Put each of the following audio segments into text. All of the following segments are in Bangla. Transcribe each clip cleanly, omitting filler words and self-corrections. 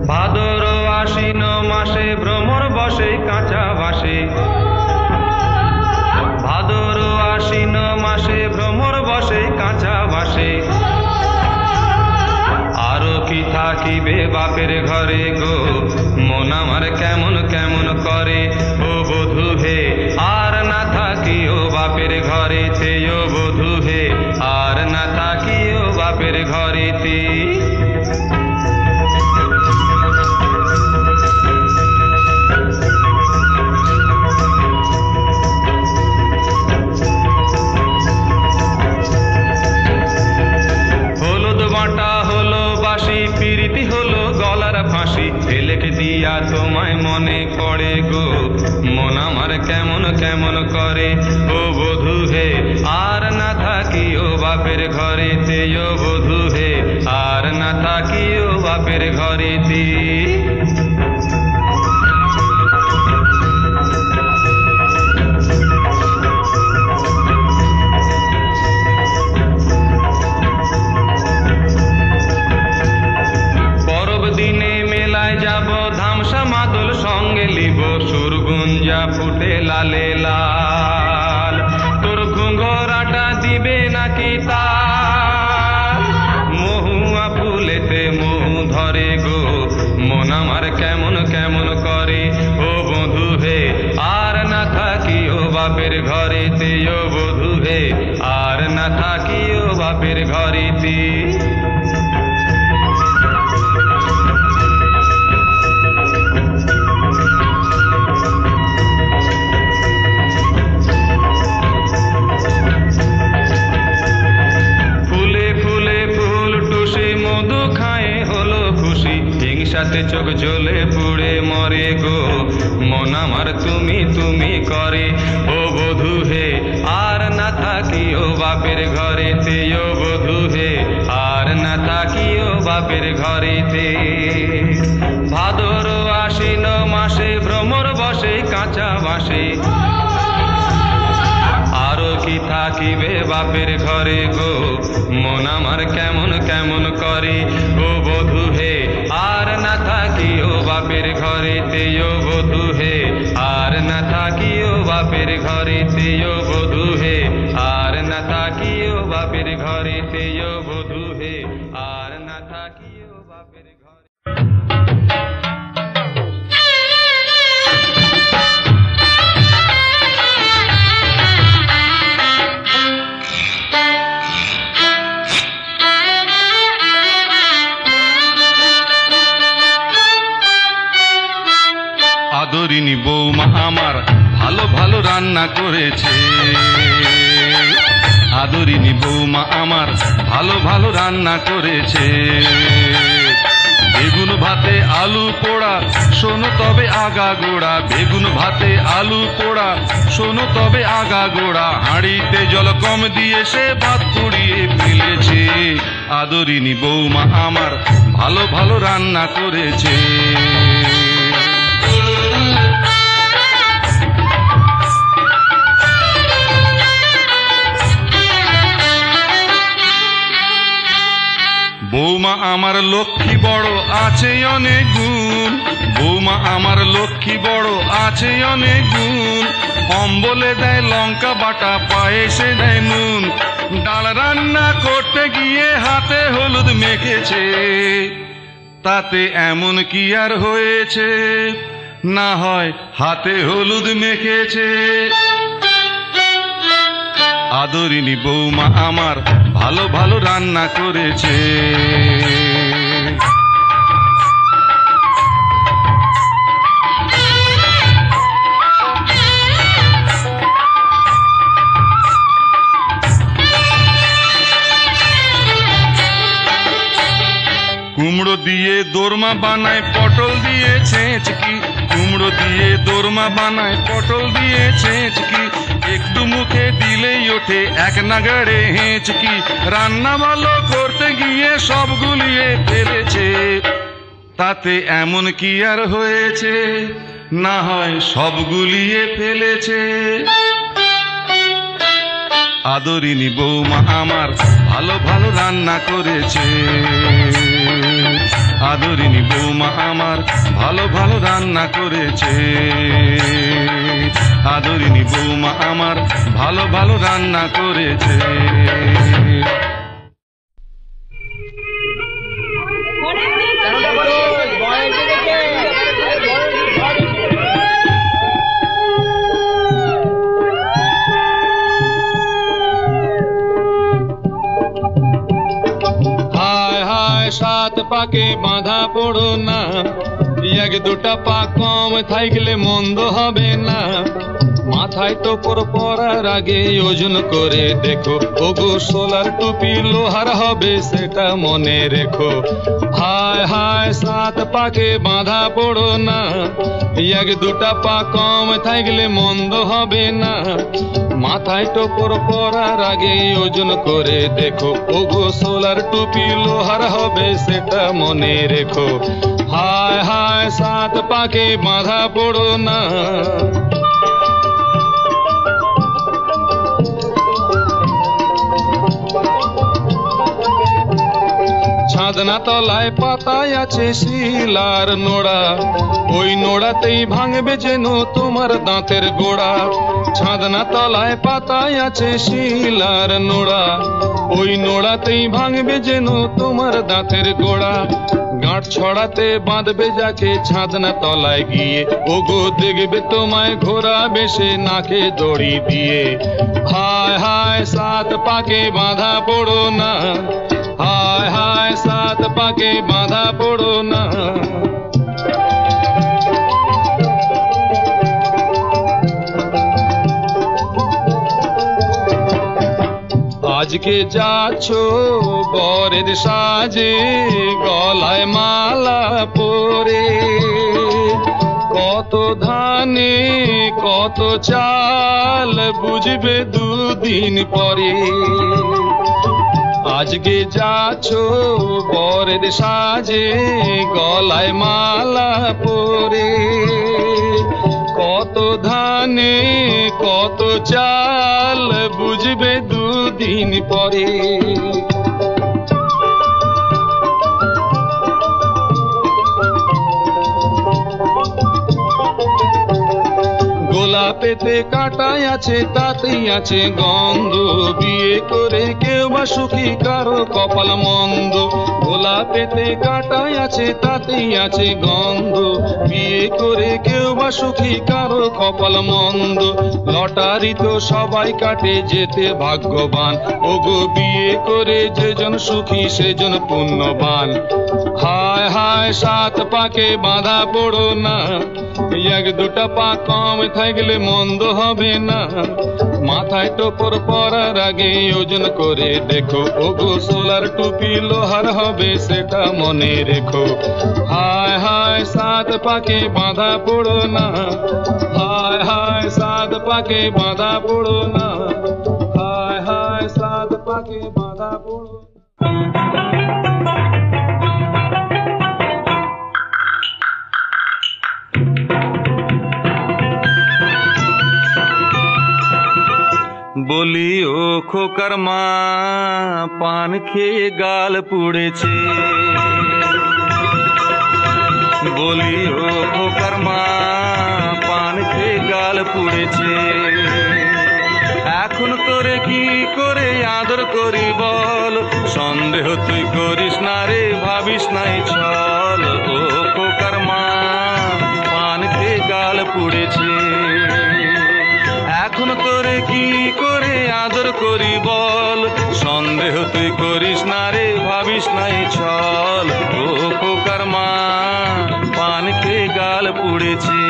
ভাদর আশ্বিন মাসে ভ্রমর বসে কাঁচা বাসে, ভাদর আশ্বিন মাসে ভ্রমর বসে কাঁচা বাসে। আরো কি থাকিবে বাপের ঘরে গো, মন আমার কেমন কেমন করে ও বধূ হে, আর না থাকি ও বাপের ঘরেতে ও বধূ হে, আর না থাকি ও বাপের ঘরেতে। প্রীতি হলো গলার ফাঁসি, ছেলেকে দিয়া তোমায় মনে পড়ে গো, মন আমার কেমন কেমন করে ও বধূ হে, আর না থাকি ও বাপের ঘরেতে ও বধূ হে, আর না থাকি ও বাপের ঘরেতে। যাব ধামসা মাদল সঙ্গে লিব, সুরগুঞ্জা ফুটে লালে লাল, তোর ঘুঙ্গরাটা দিবে নাকি তাল, মহুয়া ফুলেতে মহু ধরে গো, মন আমার কেমন কেমন করে ও বধূ হে, আর না থাকি ও বাপের ঘরেতে ও বধূ হে, আর না থাকি ও বাপের ঘরেতে। সাথে চোখ জ্বলে পুড়ে মরে গো, মন আমার তুমি তুমি করে ও বধূ হে, আর না থাকি ও বাপের ঘরেতে ও বধূ হে, আর না থাকি ও বাপের ঘরেতে। ভাদর আশ্বিন মাসে ভ্রমর বসে কাঁচা বাসে, আরো কি থাকিবে বাপের ঘরে গো, মন আমার কেমন কেমন করে ও বধূ হে, আর না থাকি ও বাপের ঘরেতে ও বধূ হে, আর না থাকি ও বাপের ঘরেতে ও বধূ হে, আর না থাকি ও বাপের ঘরেতে ও বধূ হে, আর না থাকি ও বাপের ঘরে। আদরিনী বৌমা আমার ভালো ভালো রান্না করেছে, আদরিনী বৌমা আমার ভালো ভালো রান্না করেছে, বেগুন ভাতে আলু পোড়া শোনো তবে আগা গোড়া, বেগুন ভাতে আলু পোড়া শোনো তবে আগা গোড়া, হাঁড়িতে জল কম দিয়ে সে ভাত পুড়িয়ে ফেলেছে, আদরিনী বৌমা আমার ভালো ভালো রান্না করেছে। বৌমা আমার লক্ষ্মী বড় আছে অনেক গুণ, বৌমা আমার লক্ষ্মী বড় আছে অনেক গুণ, অম্বলে দেয় লঙ্কা বাটা পায়েসে দেয় নুন, ডাল রান্না করতে গিয়ে হাতে হলুদ মেখেছে, তাতে এমন কি আর হয়েছে, না হয় হাতে হলুদ মেখেছে। আদরিনী বৌমা আমার ভালো ভালো রান্না করেছে। কুমড়ো দিয়ে দোরমা বানায় পটল দিয়ে ছেঁচকি, কুমড়ো দিয়ে দোরমা বানায় পটল দিয়ে ছেঁচকি, একটু মুখে দিলেই ওঠে এক নাগাড়ে হেঁচকি, রান্না ভালো করতে গিয়ে সব গুলিয়ে ফেলেছে, তাতে এমন কি আর হয়েছে, না হয় সব গুলিয়ে ফেলেছে। আদরিনী বৌমা আমার ভালো ভালো রান্না করেছে। আদরিনী বৌমা আমার ভালো ভালো রান্না করেছে। আদরিনী বৌমা আমার ভালো ভালো রান্না করেছে। সাত পাকে বাঁধা পড়ো না, এক দুটা পা কম থাকলে মন্দ হবে না। মাথায় টোপর পরার আগে ওজন করে দেখো, ওগো সোলার টুপি লোহার হবে সেটা মনে রেখো। হায় হায় সাত পাকে বাঁধা পড়ো না, এক দুটা পা কম থাকলে মন্দ হবে না। মাথায় টোপর পরার আগে ওজন করে দেখো, ওগো সোলার টুপি লোহার হবে সেটা মনে রেখো। হায় হায় সাত পাকে বাঁধা পড়ো না। ছাদনা তলায় পাতায় আছে শিলার নোড়া, ওই নোড়াতেই ভাঙবে যেন তোমার দাঁতের গোড়া। ছাদনা তলায় পাতায় আছে শিলার নোড়া, ওই নোড়াতেই ভাঙবে যেন তোমার দাঁতের গোড়া। গাঁট ছড়াতে বাঁধবে যাকে ছাদনা তলায় গিয়ে, ওগো দেখবে তোমায় ঘোড়া বেশে নাকে দড়ি দিয়ে। হায় হায় সাত পাকে বাঁধা পড়ো না, হায় হায় সাত পাকে বাঁধা পড়ো না। আজকে যাচ্ছ বরের সাজে, গলায় মালা পরে, কত ধানে কত চাল বুঝবে দুদিন পরে। আজকে যাচ্ছ বরের সাজে, গলায় মালা পরে, কত ধানে কত চাল বুঝবে দুদিন পরে। গোলাপেতে কাঁটায় আছে তাতেই আছে গন্ধ, বিয়ে করে কেউ বা সুখী কারো কপাল মন্দ। গোলাপেতে কাঁটায় আছে তাতেই আছে গন্ধ, বিয়ে করে কেউ বা সুখী কারো কপাল মন্দ। লটারি তো সবাই কাটে যেতে ভাগ্যবান, ওগো বিয়ে করে যেজন সুখী সেজন পুণ্যবান। হায় হায় সাত পাকে বাঁধা পড়ো না, এক দুটা পা কম থাকলে মন্দ হবে না। মাথায় টোপর পরার আগে ওজন করে দেখো, ওগো সোলার টুপি লোহার হবে সেটা মনে রেখো। হায় হায় সাত পাকে বাঁধা পড়ো না, হায় হায় সাত পাকে বাঁধা পড়ো না, হায় হায় সাত পাকে বাঁধা পড়ো। বলি ও খোকার মা, পান খেয়ে গাল পুড়েছে। বলি ও খোকার মা, পান খেয়ে গাল পুড়েছে। এখন তোরে কি করে আদর করি বল, সন্দেহ তুই করিস না রে, ভাবিস নাই চল। ও খোকার মা, পান খেয়ে গাল পুড়েছে। এখন তোরে কি করে আদর করি বল, সন্দেহ তুই করিস না রে, ভাবিস নাই চল। ও খোকার মা, পান খেয়ে গাল পুড়েছে।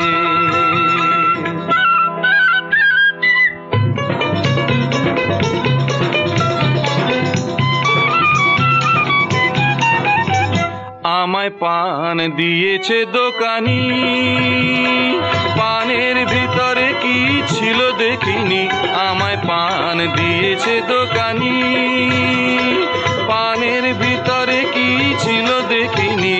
আমায় পান দিয়েছে দোকানি, পানের ভিতরে কি ছিল দেখিনি। আমায় পান দিয়েছে দোকানি, পানের ভিতরে কি ছিল দেখিনি।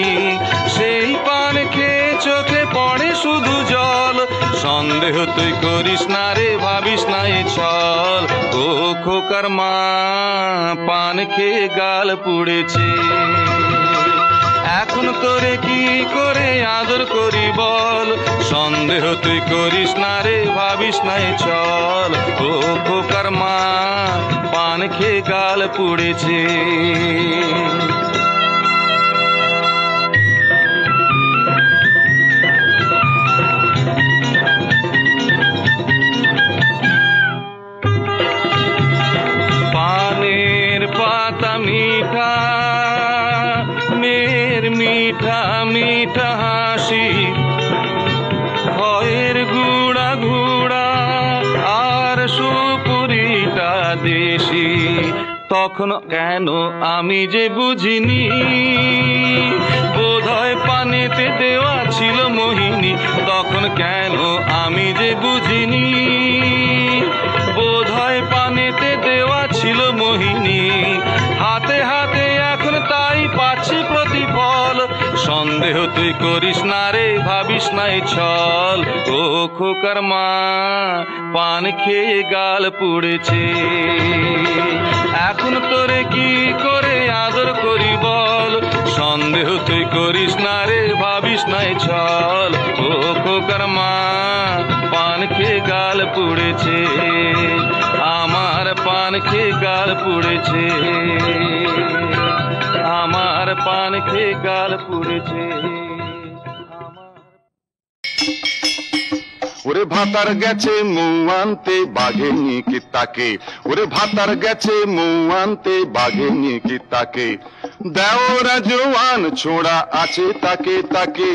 সেই পান খেয়ে চোখে পড়ে শুধু জল, সন্দেহ তুই করিস না রে, ভাবিস নাই চল। ও খোকার মা পান খেয়ে গাল পুড়েছে, এখন তোরে কি করে আদর করি বল, সন্দেহ তুই করিস না রে, ভাবিস নাই চল, ও খোকার মা পান খেয়ে গাল পুড়েছে। পানের পাতা মিঠা, মেয়ের মিঠা মিঠা হাসি, খয়ের গুড়া গুড়া আর সুপুরিটা দেশি, তখন কেন আমি যে বুঝিনি, বোধহয় পানেতে দেওয়া ছিল মোহিনী, তখন কেন আমি যে বুঝিনি, বোধহয় পানেতে দেওয়া ছিল মোহিনী, হাতে হাতে এখন তাই পাচ্ছি প্রতিফল, সন্দেহ তুই করিস না রে, ভাবিস নাই চল, ও খোকার মা পান খেয়ে গাল পুড়েছে, এখন তোরে কি করে আদর করি বল, সন্দেহ তুই করিস না রে, ভাবিস নাই চল, ও খোকার মা পান খেয়ে গাল পুড়েছে, আমার পান খেয়ে গাল পুড়েছে, আমার পান খেয়ে গাল পুড়েছে। ওরে ভাতার গেছে মৌ আনতে বাঘে নিয়ে কি তাকে, ওরে ভাতার গেছে মৌ আনতে বাঘে নিয়ে কি তাকে, দেওরা জওয়ান ছোড়া আছে তাকে তাকে,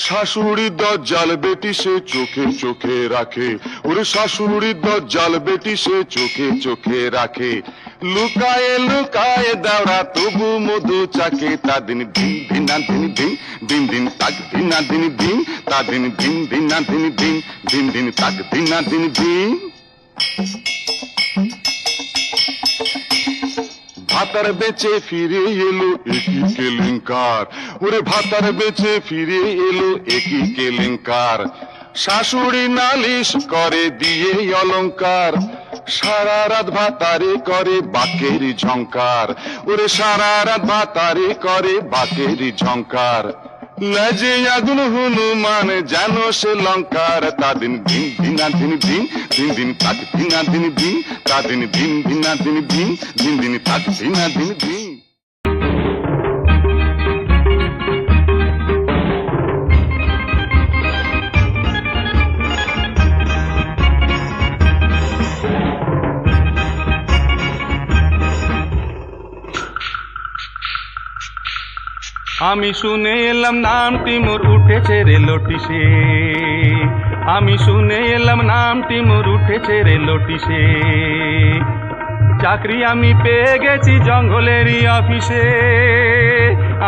শাশুড়ি দজ্জাল বেটি সে চোখে চোখে রাখে, ওরে শাশুড়ি দজ্জাল বেটি সে চোখে চোখে রাখে, লুকায়ে লুকায়ে দেওরা তবু মধু চাকে, তা দিন দিন দিনা দিন দিন দিন দিন তাক দিনা দিন দিন, তা দিন দিন দিনা দিন দিন দিন দিন তাক দিনা দিন দিন। ভাতার বেচে ফিরে এলো একই কেলেঙ্কার, ওরে ভাতার বেচে ফিরে এলো একই কেলেঙ্কার, শাশুড়ি নালিশ করে দিয়ে অলংকার, সারা রাত ভাতারে করে বাকের ঝংকার, ওরে সারা রাত ভাতারে করে বাকের ঝংকার, লাজে আগুন হনুমান যেন সে লঙ্কার, তা দিন দিন দিনা দিন দিন দিন দিন তাক দিনা দিন দিন, তা দিন দিন দিনা দিন দিন দিন দিন তাক দিনা দিন দিন। আমি শুনে এলাম নামটি মোর উঠেছে রে লটিসে, আমি শুনে এলাম নামটি মোর উঠেছে রে লটিসে, চাকরি আমি পেয়ে গেছি জঙ্গলেরই অফিসে,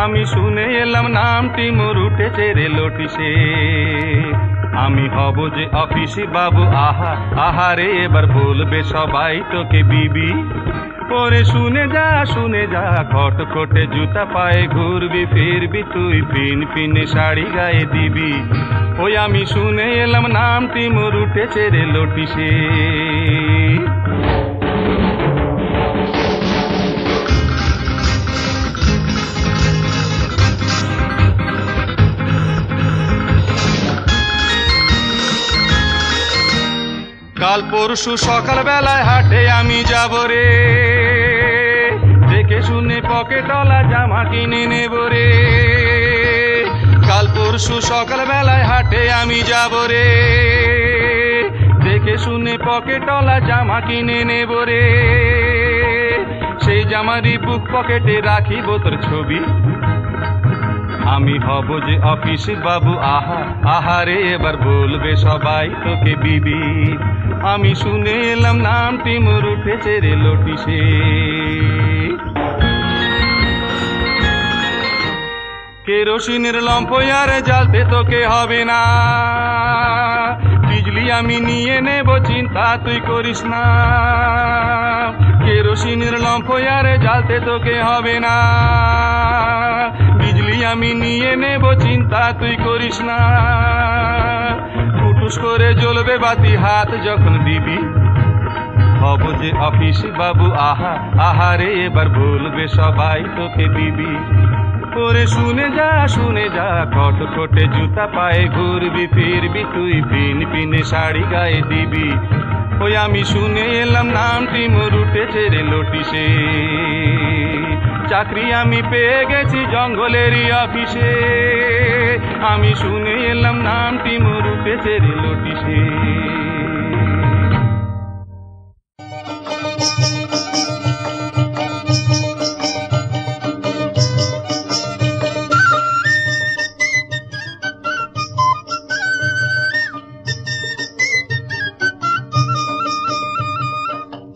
আমি শুনে এলাম নামটি মোর উঠেছে রে লটিসে, আমি হব যে অফিসি বাবু, আহা আহারে এবার বলবে সবাই তোকে বিবি, ওরে শুনে যা খটখটে জুতা পায়ে ঘুরবি ফিরবি তুই, পিন পিনে শাড়ি গায়ে দিবি, ওই আমি শুনে এলাম নামটি মোর উঠেছে রে লটিসে। কাল পরশু সকাল বেলায় হাটে আমি যাব রে, দেখে শুনে পকেটওয়ালা জামা কিনে নেব রে, কাল পরশু সকাল বেলায় হাটে আমি যাব রে, দেখে শুনে পকেটওয়ালা জামা কিনে নেব রে, সেই জামারই বুক পকেটে রাখিব তোর ছবি, আমি হব যে অফিসের বাবু, আহা আহারে এবার বলবে সবাই তোকে বিবি, আমি শুনে এলাম নামটি মোর উঠেছে রে লটিসে। কেরোসিনের লম্প আর জ্বালতে তোকে হবে না, বিজলি আমি নিয়ে নেব চিন্তা তুই করিস না, কেরোসিনের লম্প আর জ্বালতে তোকে হবে না, বিজলি আমি নিয়ে নেব চিন্তা তুই করিস না, ফুটুস করে জ্বলবে বাতি হাত যখন দিবি, হব যে অফিস বাবু, আহা আহারে এবার বলবে সবাই তোকে দিবি। ওরে শুনে যা খটখটে জুতা পায়ে ঘুরবি ফিরবি তুই, পিন পিনে শাড়ি গায়ে দিবি। ওই আমি শুনে এলাম নামটি মোর উঠেছে রে লটিসে, চাকরি আমি পেয়ে গেছি জঙ্গলেরই অফিসে। আমি শুনে এলাম নামটি মোর উঠেছে রে লটিসে।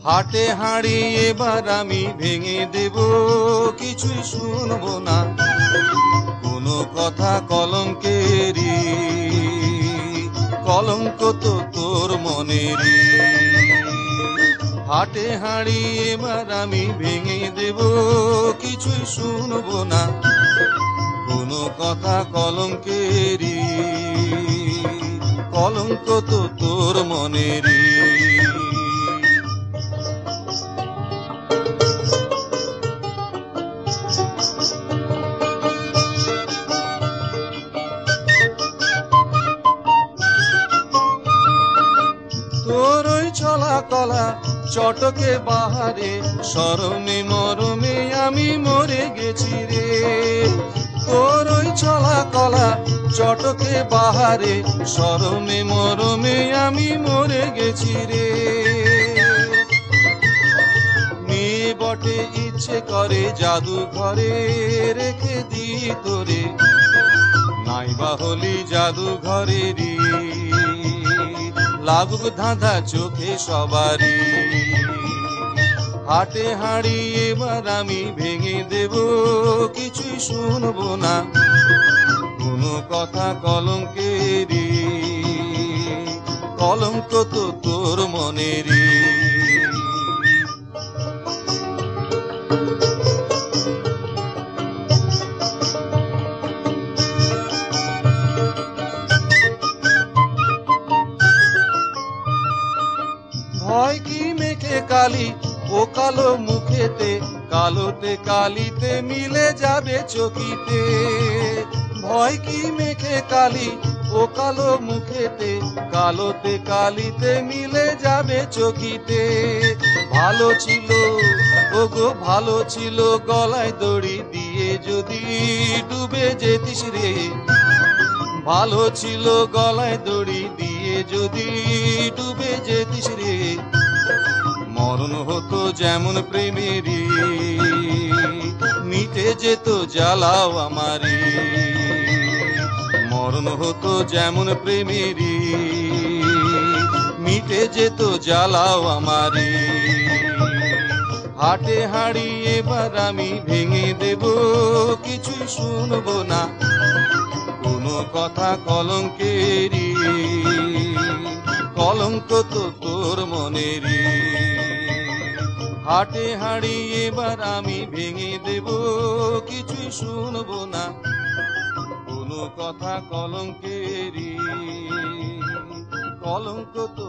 হাটে হাঁড়ি এবার আমি ভেঙে দেব, কিছুই শুনবো না কোনো কথা কলঙ্কেরই, কলঙ্ক তো তোর মনেরই। হাটে হাঁড়ি এবার আমি ভেঙে দেব, কিছুই শুনবো না কোনো কথা কলঙ্কেরই, কলঙ্ক তো তোর মনেরই। তোর ওই চলা কলা চটকে বাহারে, শরমে মরমে আমি মরে গেছি রে। তোর ওই চলা কলা চটকে বাহারে, শরমে মরমে আমি মরে গেছি রে। মেয়ে বটে ইচ্ছে করে জাদু ঘরে রেখে দি তোরে, নাইবা হলি জাদু ঘরেরই, লাগুক ধাঁধা চোখে সবারই। হাটে হাঁড়ি এবার আমি ভেঙে দেব, কিছুই শুনবো না কোনো কথা কলঙ্কেরই, কলঙ্ক তো তোর মনেরই। ভয় কি মেখে কালি ও কালো মুখেতে, কালোতে কালিতে মিলে যাবে চকিতে। ভয় কি মেখে কালি ও কালো মুখেতে, কালোতে কালিতে মিলে যাবে চকিতে। ভালো ছিল ওগো ভালো ছিল, গলায় দড়ি দিয়ে যদি ডুবে যেতিস রে। ভালো ছিল গলায় দড়ি দিয়ে যদি ডুবে যেতিস রে, মরণ হতো যেমন প্রেমেরই, মিটে যেত জ্বালাও আমারি। মরণ হতো যেমন প্রেমেরই, মিটে যেত জ্বালাও আমারি। হাটে হাঁড়ি এবার আমি ভেঙে দেব, কিছুই শুনবো না কোনো কথা কলঙ্কেরই, কলঙ্ক তো তোর মনেরই। হাটে হাঁড়ি এবার আমি ভেঙে দেব, কিছুই শুনবো না কোনো কথা কলঙ্কেরই, কলঙ্ক তো